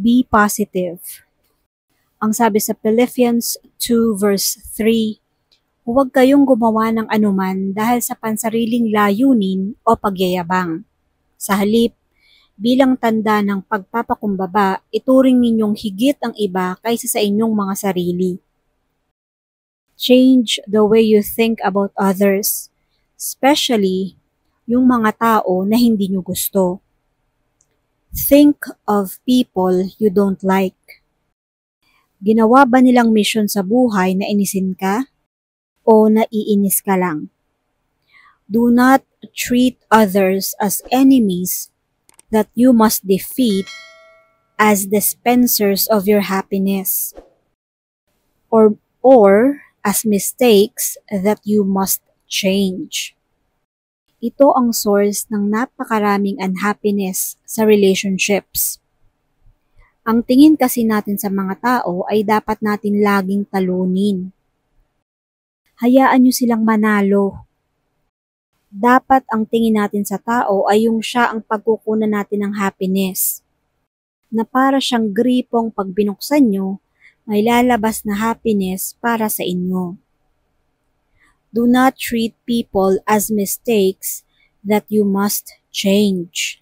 be positive. Ang sabi sa Philippians 2 verse 3, huwag kayong gumawa ng anuman dahil sa pansariling layunin o pagyayabang. Sa halip, bilang tanda ng pagpapakumbaba, ituring ninyong higit ang iba kaysa sa inyong mga sarili. Change the way you think about others, especially yung mga tao na hindi nyo gusto. Think of people you don't like. Ginawa ba nilang misyon sa buhay na inisin ka? O naiinis ka lang? Do not treat others as enemies that you must defeat as dispensers of your happiness, or as mistakes that you must change. Ito ang source ng napakaraming unhappiness sa relationships. Ang tingin kasi natin sa mga tao ay dapat natin laging talunin. Hayaan nyo silang manalo. Dapat ang tingin natin sa tao ay yung siya ang pagkukunan natin ng happiness. Na para siyang gripong pag binuksan nyo, may lalabas na happiness para sa inyo. Do not treat people as mistakes that you must change.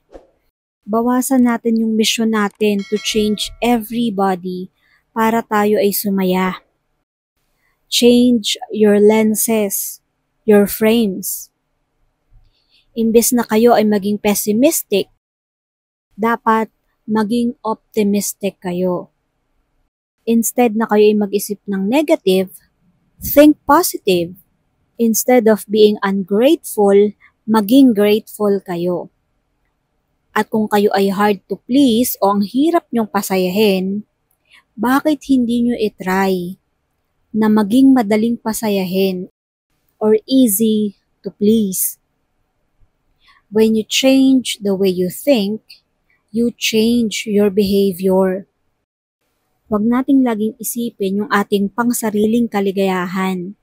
Bawasan natin yung mission natin to change everybody para tayo ay sumaya. Change your lenses, your frames. Imbes na kayo ay maging pessimistic, dapat maging optimistic kayo. Instead na kayo ay mag-isip ng negative, think positive. Instead of being ungrateful, maging grateful kayo. At kung kayo ay hard to please o ang hirap nyong pasayahin, bakit hindi nyo itry na maging madaling pasayahin or easy to please? When you change the way you think, you change your behavior. Huwag nating laging isipin yung ating pangsariling kaligayahan.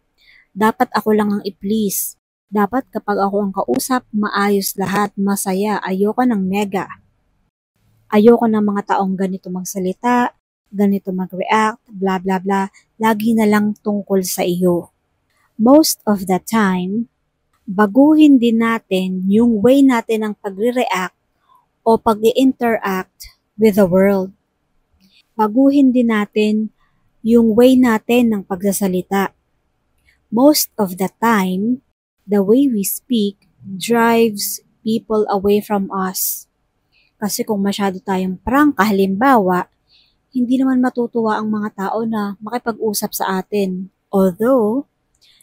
Dapat ako lang ang i-please. Dapat kapag ako ang kausap, maayos lahat, masaya, ayoko ng nega. Ayoko ng mga taong ganito magsalita, ganito mag-react, blah blah blah, lagi na lang tungkol sa iyo. Most of the time, baguhin din natin yung way natin ng pagre-react o pag-i-interact with the world. Baguhin din natin yung way natin ng pagsasalita. Most of the time, the way we speak drives people away from us. Kasi kung masyado tayong prangka, halimbawa, hindi naman matutuwa ang mga tao na makipag-usap sa atin. Although,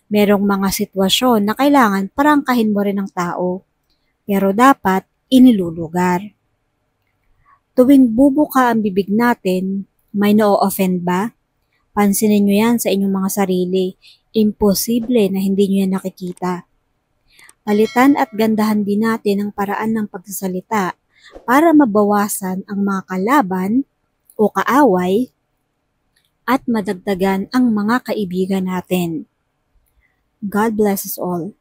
merong mga sitwasyon na kailangan prangkahin mo rin ang tao. Pero dapat inilulugar. Tuwing bubuka ang bibig natin, may na-offend ba? Pansinin nyo yan sa inyong mga sarili. Imposible na hindi nyo yan nakikita. Palitan at gandahan din natin ang paraan ng pagsasalita para mabawasan ang mga kalaban o kaaway at madagdagan ang mga kaibigan natin. God bless us all.